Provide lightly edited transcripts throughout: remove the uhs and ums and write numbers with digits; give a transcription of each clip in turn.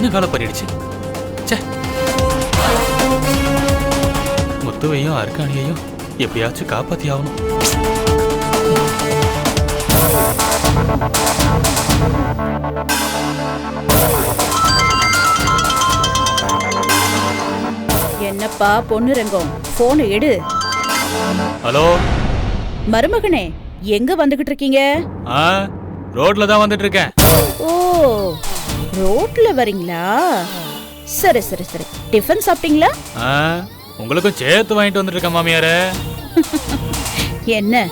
என்ன வேலை பண்ணிடுச்சு? முத்துவையும் அர்க்காணியையும் எப்படியாச்சும் காப்பாத்தி ஆகணும். என்னப்பா பொண்ணு ரங்கம், போனை எடு. ஹலோ மருமகனே, எங்க வந்துகிட்டு இருக்கீங்க? ரோட்ல தான் வந்துட்டு இருக்கேன். ஓ, ரோட்ல வரீங்களா? சரி சரி சரி. டிஃபன் சாப்பிட்டீங்களா? உங்களுக்கும் சேர்த்து வாங்கிட்டு வந்துட்டு இருக்கேன் மாமியாரே. என்ன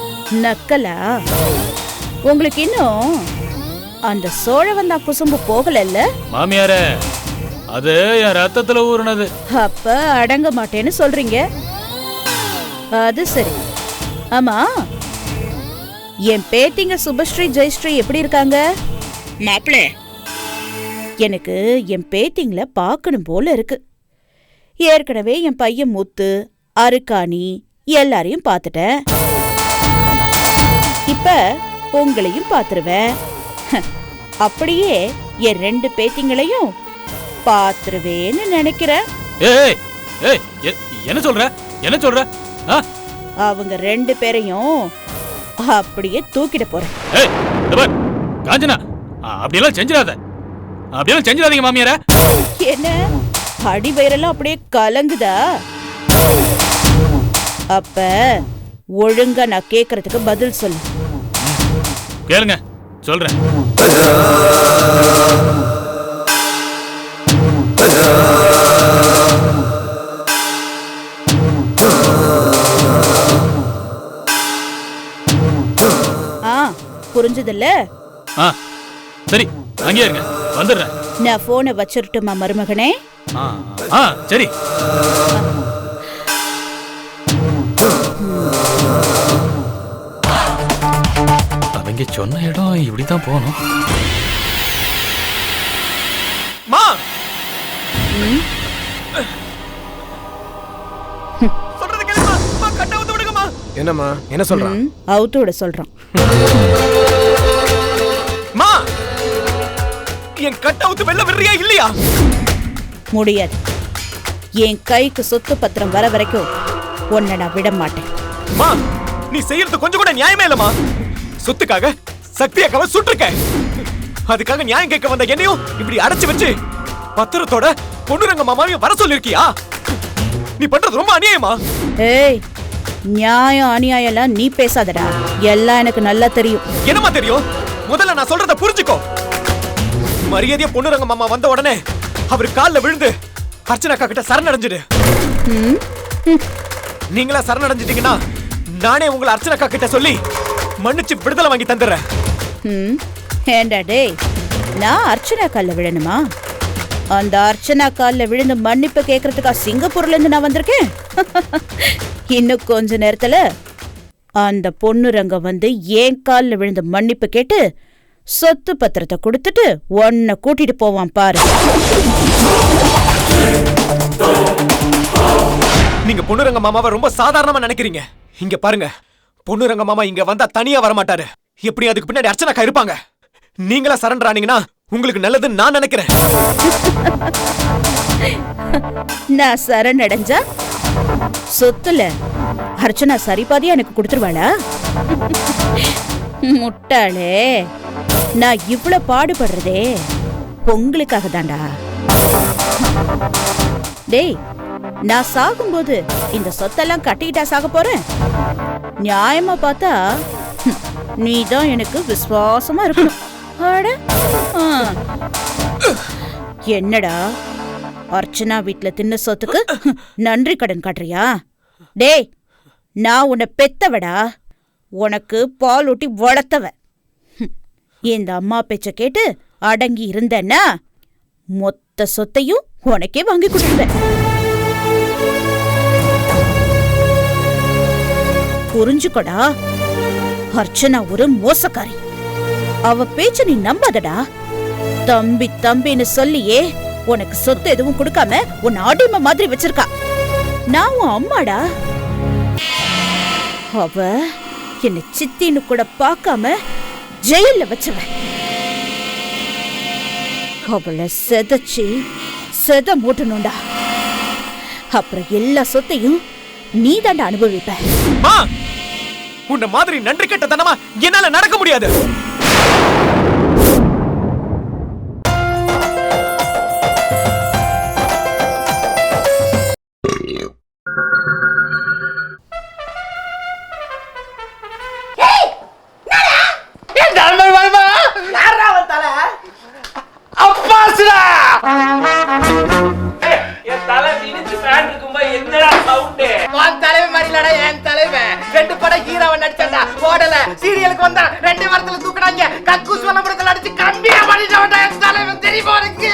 நக்கலா? உங்களுக்கு இன்னும் அந்த சோழவந்தா குசும்பு போகல மாமியாரே? அது என் ரத்தத்துல ஊறுனது. அப்ப அடங்க மாட்டேன்னு சொல்றீங்க. அது சரி. ஆமா, என் பேத்திங்க சுபஸ்ரீ ஜெயஸ்ரீ எப்படி இருக்காங்க? மாப்பிளே, எனக்கு என் பேத்திங்கள பார்க்கணும் போல இருக்கு. ஏற்கனவே என் பையன் முத்து, அருக்காணி எல்லாரையும் பார்த்துட்டேன். இப்ப உங்களையும் பார்த்துருவேன். அப்படியே என் 2 பேத்திங்களையும் பாத்துருவேன்னு நினைக்கிறேன். என்ன சொல்ற? என்ன சொல்ற? அவங்க 2 பேரையும் அப்படியே தூக்கிட போறேன். காஞ்சனா, அப்படியெல்லாம் செஞ்சிடாத. அப்படியெல்லாம் செஞ்சிடாதீங்க மாமியாரே. என்ன அடி வயிறெல்லாம் அப்படியே கலங்குதா? அப்ப ஒழுங்கா நான் கேக்குறதுக்கு பதில் சொல்லு. கேளுங்க, சொல்றேன். புரிஞ்சதில்ல? சரி, அங்கே இருங்க, வந்துடுறேன். நான் போனை வச்சிரட்டுமா மருமகனே? சரி. அவங்க சொன்ன இடம் இப்படித்தான் போகணும். என்னம்மா, என்ன சொல்றான்? அவுத்தோட சொல்றான். மா, என் கட் அவுத்து வெல்ல வர்றியா இல்லையா? முடியாது. என் கைக்கு சொத்து பத்திரம் வர வரைக்கும் உன்னை நான் விட மாட்டேன். மா, நீ செய்யறது கொஞ்சம் கூட நியாயமே இல்லம்மா. சொத்துக்காக சக்தி அக்காவை சுட்டிருக்க. அதுக்காக நியாயம் கேட்க வந்த என்னையும் இப்படி அடைச்சு வச்சு பத்திரத்தோட பொண்ணுரங்க மாமாவையும் வர சொல்லிருக்கியா? நீ பண்றது ரொம்ப அநியாயமா? ஏய், நியாயம் அநியாயம் எல்லாம் நீ பேசாதடா. எல்லாம் எனக்கு நல்லா தெரியும். என்னமா தெரியும்? முதல்ல நான் சொல்றத புரிஞ்சுக்கோ. மரியாதையா பொண்ணுரங்க மாமா வந்த உடனே அவர் கால்ல விழுந்து அர்ச்சனா அக்கா கிட்ட சரணடைஞ்சிடு. நீங்களா சரணடைஞ்சிட்டீங்கன்னா நானே உங்களை அர்ச்சனா அக்கா கிட்ட சொல்லி மன்னிச்சு விடுதலை வாங்கி தந்துடுறேன். ஏண்டா டேய், நான் அர்ச்சனா கால்ல விழணுமா? அந்த அர்ச்சனா கால்ல விழுந்து மன்னிப்பு கேட்கறதுக்கா சிங்கப்பூர்ல இருந்து நான் வந்திருக்கேன்? இன்னும் கொஞ்ச நேரத்துல அந்த பொண்ணுரங்க வந்து ஏன் கால்ல விழுந்து மன்னிப்பு கேட்டு சொத்து பத்திரத்தை கொடுத்துட்டு உன்னை கூட்டிட்டு போவான் பாரு. நீங்க பொண்ணுரங்க மாமாவை ரொம்ப சாதாரணமா நினைக்கிறீங்க. இங்க பாருங்க, பொண்ணுரங்க மாமா இங்க வந்தா தனியா வர மாட்டாரு. எப்படி அதுக்கு பின்னாடி அர்ச்சனாக்கா இருப்பாங்க. நீங்களா சரண்டர் ஆனீங்கன்னா உங்களுக்கு நல்லதுன்னு நான் நினைக்கிறேன். நான் சரணடைஞ்சா சொத்துல அர்ச்சனா சரிபாதியா எனக்கு கொடுத்துருவாளா? முட்டாளே, நான் இவ்வளவு பாடுபடுறதே உங்களுக்காக தான்டா. டேய், நான் சாகும்போது இந்த சொத்தெல்லாம் கட்டிக்கிட்டா சாக போறேன். நியாயமா பார்த்தா நீதான் எனக்கு விசுவாசமா இருக்கணும். என்னடா, அர்ச்சனா வீட்டுல தின்ன சொத்துக்கு நன்றி கடன் காட்டுறியா? டேய், நான் உன்னை பெத்தவடா. உனக்கு பால் ஊட்டி வளர்த்தவ. இந்த அம்மா பேச்ச கேட்டு அடங்கி இருந்தேன்னா மொத்த சொத்தையும் உனக்கே வாங்கி கொடுத்துருவேன். புரிஞ்சுக்கடா, அர்ச்சனா ஒரு மோசக்காரி. அவ பேச்ச நீ நம்பாதடா. தம்பி தம்பின்னு சொல்லியே உனக்கு சொத்து எதுவும் கொடுக்காம உன் அடிமை மாதிரி வச்சிருக்கா. நான் உன் அம்மாடா. அவ என்ன சித்தின்னு கூட பார்க்காம ஜெயில வச்சவ. அவளை செதச்சி செத மூட்டணும்டா. அப்புறம் எல்லா சொத்தையும் நீ தாண்டா அனுபவிப்ப. உன்ன மாதிரி நன்றி கெட்டத்தனமா என்னால நடக்க முடியாது. சீரியலுக்கு வந்தா 2 வாரத்துல தூக்குறாங்க. கக்கூஸ் வலம்புறத்துல அடிச்சு கம்பியா பண்ணிட்டவன்டா என் தலைவன். தெரியுமா உனக்கு?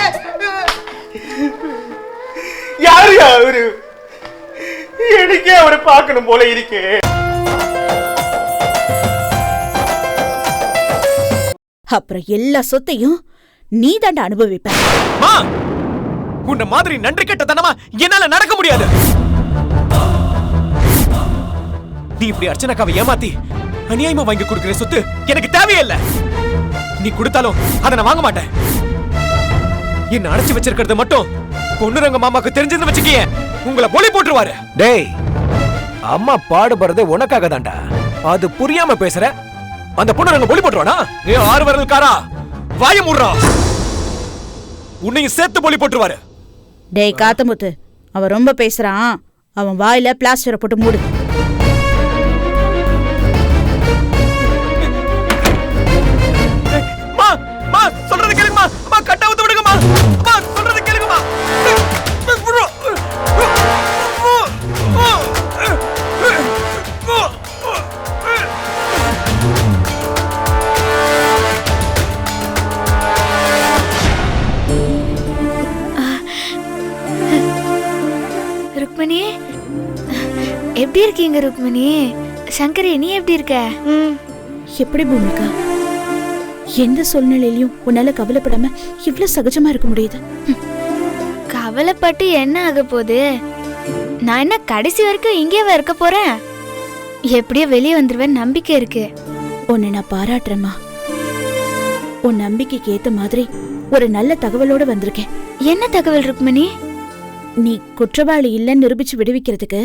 யாரு அவரு? எனக்கே அவரை பார்க்கணும் போல இருக்கு. அப்புறம் எல்லா சொத்தையும் நீ தாண்டா அனுபவிப்ப. உன்ன மாதிரி நன்றி கெட்டத்தனமா என்னால நடக்க முடியாது. நீ இப்படி அர்ச்சனாக்காவை ஏமாத்தி அநியாயமா வாங்கி கொடுக்கிற சொத்து எனக்கு தேவையில்லை. நீ கொடுத்தாலும் அதை நான் வாங்க மாட்டேன். என்ன அடைச்சு வச்சிருக்கிறது மட்டும் பொண்ணுரங்க மாமாக்கு தெரிஞ்சது வச்சுக்கிய உங்களை பொலி போட்டுருவாரு. டேய், அம்மா பாடுபடுறது உனக்காக தான்டா. அது புரியாம பேசுற. அந்த பொண்ணுரங்க பொலி போட்டுருவானா? ஏ 6 விரல்காரா, வாய மூடுறா. உன்னையும் சேர்த்து பொலி போட்டுருவாரு. டேய் காத்தமுத்து, அவன் ரொம்ப பேசுறான். அவன் வாயில பிளாஸ்டரை போட்டு மூடு. சொல்றது கேளுங்கம்மா. அம்மா கட்ட ஊத்து விடுங்கம்மா. அம்மா சொல்றது கேளுங்கம்மா. ருக்மணி, எப்படி இருக்கீங்க ருக்மணி? சங்கரி, நீ எப்படி இருக்க? எப்படி பூமிகா, எந்த சூழ்நிலையிலும் உன்னால கவலைப்படாம இவ்வளவு சகஜமா இருக்க முடியுது? கவலைப்பட்டு என்ன ஆக போகுது? நான் என்ன கடைசி வரைக்கும் இங்கேவா இருக்க போறேன்? எப்படியோ வெளியே வந்துருவேன் நம்பிக்கை இருக்கு. உன்னை நான் பாராட்டுறேம்மா. உன் நம்பிக்கைக்கு ஏத்த மாதிரி ஒரு நல்ல தகவலோட வந்திருக்கேன். என்ன தகவல் ருக்மணி? நீ குற்றவாளி இல்லைன்னு நிரூபிச்சு விடுவிக்கிறதுக்கு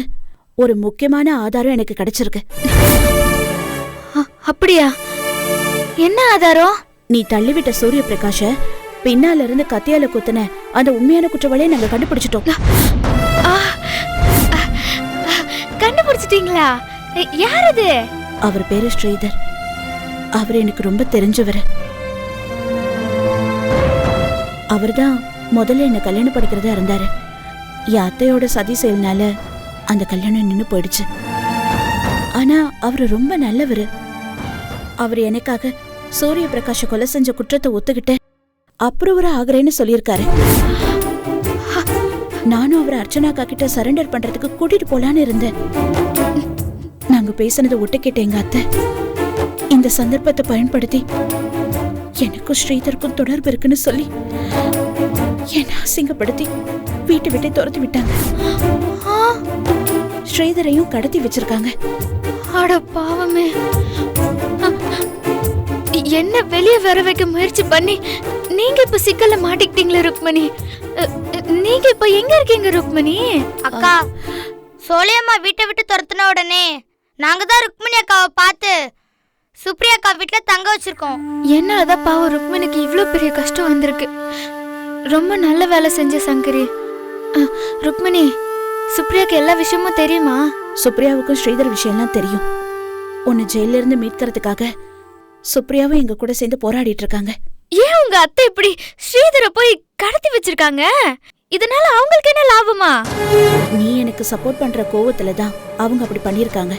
ஒரு முக்கியமான ஆதாரம் எனக்கு கிடைச்சிருக்கு. அப்படியா? என்ன ஆதாரம்? நீ தள்ளிவிட்ட சூரிய பிரகாஷ பின்னால இருந்து கத்தியால குத்துன அந்த உண்மையான குற்றவாளியை நாங்க கண்டுபிடிச்சிட்டோம். கண்டுபிடிச்சிட்டீங்களா? யார் அது? அவர் பேரு ஸ்ரீதர். அவர் எனக்கு ரொம்ப தெரிஞ்சவர். அவர்தான் முதல்ல என்ன கல்யாணம் படிக்கிறதா இருந்தாரு. என் அத்தையோட சதி செயல்னால அந்த கல்யாணம் நின்னு போயிடுச்சு. ஆனா அவரு ரொம்ப நல்லவரு. அவர் எனக்காக சூரிய பிரகாஷ கொலை செஞ்ச குற்றத்தை ஒத்துக்கிட்டு அப்ரூவர் ஆகுறேன்னு சொல்லியிருக்காரு. நானும் அவரை அர்ச்சனாக்கா கிட்ட சரண்டர் பண்றதுக்கு கூட்டிட்டு போலான்னு இருந்தேன். நாங்க பேசினதை ஒட்டு கேட்ட எங்க அத்தை இந்த சந்தர்ப்பத்தை பயன்படுத்தி எனக்கும் ஸ்ரீதருக்கும் தொடர்பு இருக்குன்னு சொல்லி என்ன அசிங்கப்படுத்தி வீட்டை விட்டு துரத்தி விட்டாங்க. ஸ்ரீதரையும் கடத்தி வச்சிருக்காங்க. அட பாவமே, என்ன வெளியே வர வைக்க முயற்சி பண்ணி நீங்க இப்ப சிக்கல்ல மாட்டிக்கிட்டீங்களா ருக்மணி? நீங்க இப்ப எங்க இருக்கீங்க ருக்மணி? அக்கா, சோலையம்மா வீட்டை விட்டு துரத்துன உடனே நாங்க தான் ருக்மணி அக்காவை பார்த்து சுப்ரியா அக்கா வீட்டுல தங்க வச்சிருக்கோம். என்னாலதான் பாவம் ருக்மணிக்கு இவ்ளோ பெரிய கஷ்டம் வந்திருக்கு. ரொம்ப நல்ல வேலை செஞ்ச சங்கரி. ருக்மணி, சுப்ரியாக்கு எல்லா விஷயமும் தெரியுமா? சுப்ரியாவுக்கும் ஸ்ரீதர் விஷயம்லாம் தெரியும். உன்னை ஜெயில இருந்து மீட்கிறதுக்காக சுப்ரியாவும் எங்க கூட சேர்ந்து போராடிட்டு இருக்காங்க. ஏன் உங்க அத்தை இப்படி ஸ்ரீதரை போய் கடத்தி வச்சிருக்காங்க? இதனால அவங்களுக்கு என்ன லாபமா? நீ எனக்கு சப்போர்ட் பண்ற கோவத்துல தான் அவங்க அப்படி பண்ணிருக்காங்க.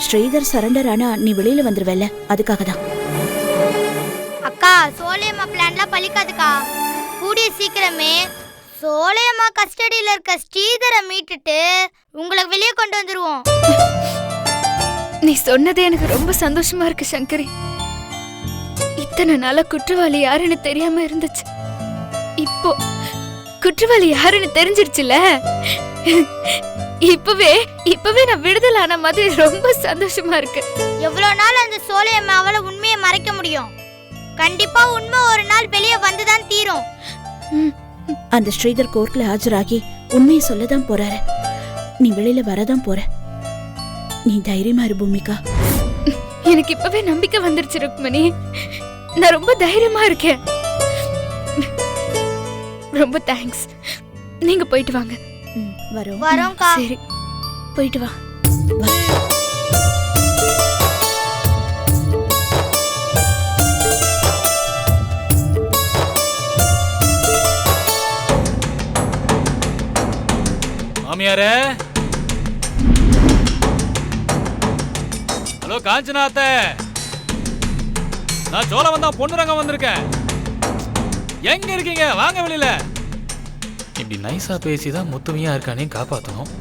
ஸ்ரீதர் சரண்டர் ஆனா நீ வெளியில வந்துருவல்ல, அதுக்காக தான். அக்கா, சோலையம்மா பிளான்லாம் பலிக்காதுக்கா. கூடிய சீக்கிரமே சோலையம்மா கஸ்டடியில இருக்க ஸ்ரீதரை மீட்டுட்டு உங்களை வெளியே கொண்டு வந்துருவோம். நீ சொன்னதே எனக்கு ரொம்ப சந்தோஷமா இருக்கு சங்கரி. இத்தனை நாள குற்றவாளி யாருன்னு தெரியாம இருந்துச்சு. இப்போ குற்றவாளி யாருன்னு தெரிஞ்சிருச்சுல. இப்பவே நான் விடுதலை ஆன மாதிரி ரொம்ப சந்தோஷமா இருக்கு. எவ்வளவு நாள் அந்த சோலையம்மாவால உண்மையை மறைக்க முடியும்? கண்டிப்பா உண்மை ஒரு நாள் வெளியே வந்துதான் தீரும். அந்த ஸ்ரீதர் கோர்ட்ல ஆஜராகி உண்மையை சொல்லதான் போறாரு. நீ வெளியில வரதான் போற. நீ தைரியமா இரு பூமிகா. எனக்கு இப்பவே நம்பிக்கை வந்துருச்சு ருக்மணி. நான் ரொம்ப தைரியமா இருக்கேன். ரொம்ப தேங்க்ஸ். நீங்க போயிட்டு வாங்க. வரோம். வரோம்க்கா. சரி, போயிட்டு வா. மாமியாரே, ஹலோ காஞ்சனாத்த, நான் சோழ வந்தா பொண்ணுரங்கம் வந்திருக்கேன். எங்க இருக்கீங்க? வாங்க வெளியில. இப்படி நைஸா பேசிதான் முத்துமையா இருக்கானே காப்பாத்தணும்.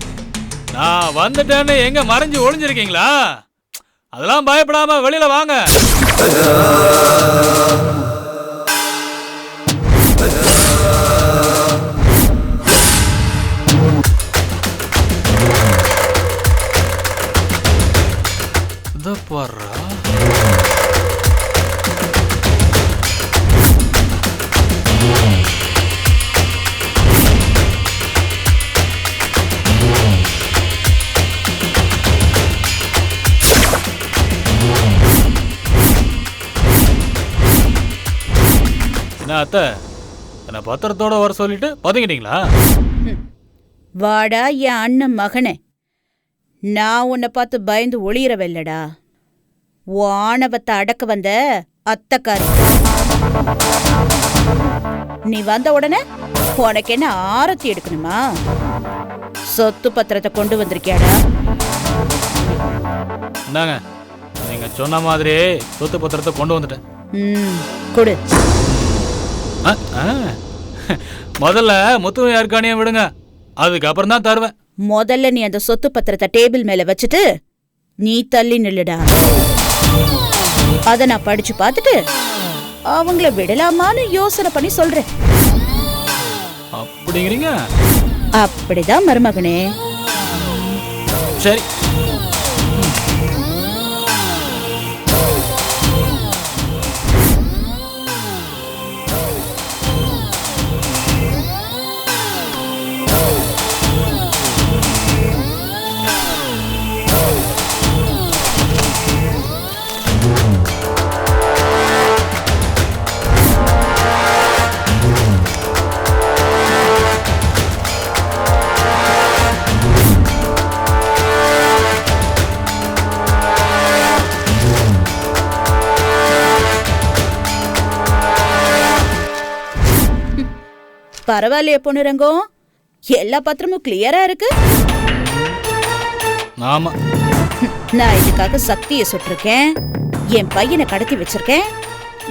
நான் வந்துட்டேன்னு எங்க மறைஞ்சு ஒளிஞ்சிருக்கீங்களா? அதெல்லாம் பயப்படாம வெளியில வாங்க. பாரா, என்ன அத்தை, என்ன பத்திரத்தோட வர சொல்லிட்டு பதுங்கிட்டீங்களா? வாடா என் அண்ணன் மகனே, நான் உன்னை பார்த்து பயந்து ஒளியறவில்லடா. ஆணவத்தை அடக்க வந்த அத்தக்காரி. நீ வந்த உடனே உனக்கு என்ன ஆரத்தி எடுக்கணுமா? சொத்து பத்திரத்தை கொண்டு வந்திருக்கியாடா? என்னங்க, நீங்க சொன்ன மாதிரி சொத்து பத்திரத்தை கொண்டு வந்துட்டேன். கொடு. முதல்ல முத்துமையா இருக்கானே விடுங்க, அதுக்கப்புறம் தான் தருவேன். முதல்ல நீ அந்த சொத்து பத்திரத்தை டேபிள் மேல வச்சுட்டு நீ தள்ளி நில்லுடா. அத நான் படிச்சு பார்த்துட்டு அவங்கள விடலாமான்னு யோசனை பண்ணி சொல்றேன். அப்படிங்கிறீங்க? அப்படிதான் மருமகனே. சரி. பரவாயில்லையே பொண்ணுரங்கம், எல்லா பத்திரமும் கிளியரா இருக்கு. ஆமா, நான் இதுக்காக சக்தியை சுட்டிருக்கேன், என் பையனை கடத்தி வச்சிருக்கேன்.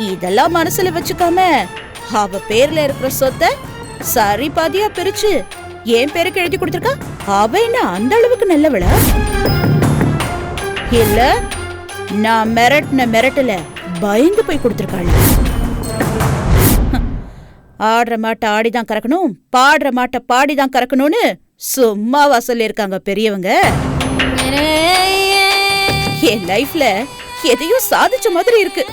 இதெல்லாம் மனசுல வச்சுக்காம அவ பேர்ல இருக்கிற சொத்தை சரி பாதியா பிரிச்சு என் பேருக்கு எழுதி கொடுத்திருக்கா. அவ என்ன அந்த அளவுக்கு நல்லவளா? இல்ல நான் மிரட்டல பயந்து போய் கொடுத்திருக்காள். ஆடுற மாட்டை ஆடிதான் கறக்கணும், பாடுற மாட்டை பாடிதான் கறக்கணும்னு சும்மாவா சொல்லியிருக்காங்க பெரியவங்க. என் லைஃப்ல எதையும் சாதிச்ச மாதிரி இருக்கு.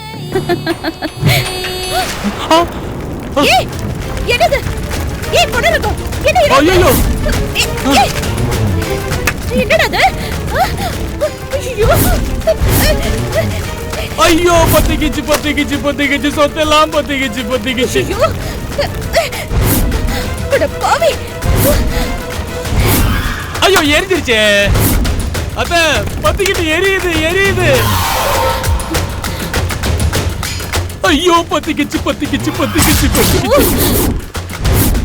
ஏய், என்னது? ஏய், பொண்ணுரங்கம், என்ன இது? ஐயோ, ஏய், என்னடா இது? ஐயோ, ஐயோ, பத்திக்கிச்சு சொத்தெல்லாம் பத்திக்கிச்சு. ஐயோ, அட பாவி. ஐயோ, எரிஞ்சிருச்சே அத்த, பத்திக்கிட்டு எரியுது. ஐயோ, பத்திக்கிச்சு.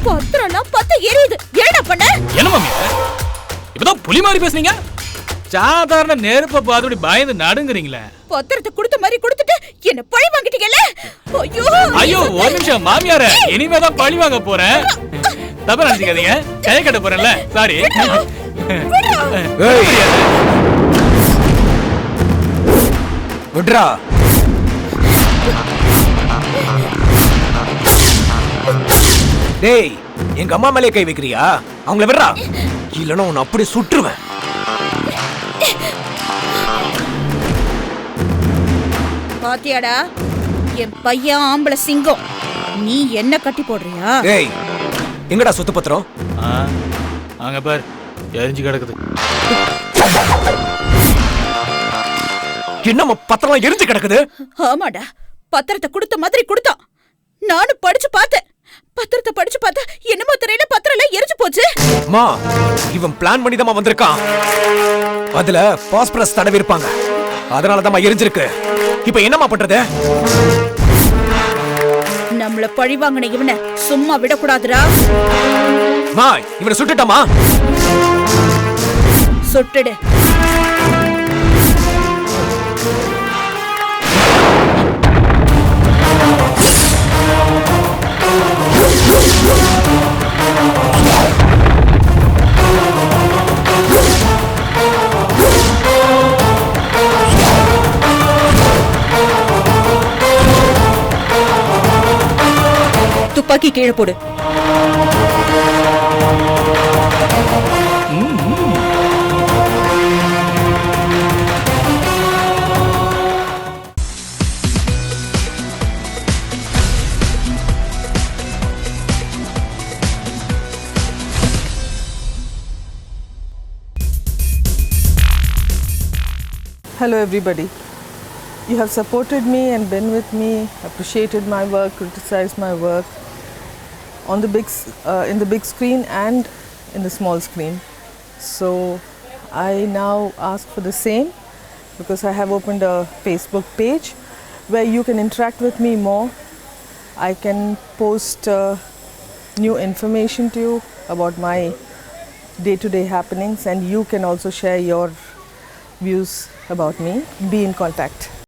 பத்திரம்லாம் பத்த எரியுது. என்னடா பண்ண? என்ன மாமி, இப்பதான் புலி மாதிரி பேசுனீங்க. சாதாரண நெருப்ப பார்த்து பயந்து நடுங்குறீங்களே. பத்திரத்தை கொடுத்த மாதிரி கொடுத்துட்டு என்ன பழி வாங்கிட்டீங்கல்ல? ஐயோ, ஒரு நிமிஷம் மாமியார, இனிமேதான் பழி வாங்க போறேன். தப்பா நினைச்சுக்காதீங்க, கை கட்ட போறேன்ல, சாரி. விட்றா. டேய், எங்க அம்மா மேலே கை வைக்கிறியா? அவங்கள விடுறா, இல்லைன்னா உன்னை அப்படியே சுட்டுருவேன். பாத்தியாடா, என் பையன் ஆம்பளை சிங்கம். நீ என்ன கட்டி போடுறியா? ஏய், எங்கடா சொத்து பத்திரம்? அங்க பார், எரிஞ்சு கிடக்குது. என்னம்மா பத்திரம் எரிஞ்சு கிடக்குது? ஆமாடா, பத்திரத்தை கொடுத்த மாதிரி கொடுத்தான். நானும் படிச்சு பார்த்தேன். பத்திரத்தை படிச்சு பார்த்தா என்னமோ தெரியல, பத்திரம் எல்லாம் எரிஞ்சு போச்சு. மா, இவன் பிளான் பண்ணி தான் வந்திருக்கான். அதுல பாஸ்பரஸ் தடவி இருப்பாங்க, அதனாலதான் எரிஞ்சிருக்கு. இப்ப என்னம்மா பண்றது? நம்மள பழி வாங்கின இவனை சும்மா விடக்கூடாதுடா. மா, இவனை சுட்டுட்டாமா? சுட்டுடு. துப்பாக்கி கீழே போடு. Hello everybody. You have supported me and been with me, appreciated my work, criticized my work on the in the big screen and in the small screen. So I now ask for the same, because I have opened a Facebook page where you can interact with me more. I can post new information to you about my day-to-day happenings, and you can also share your views about me. Be in contact.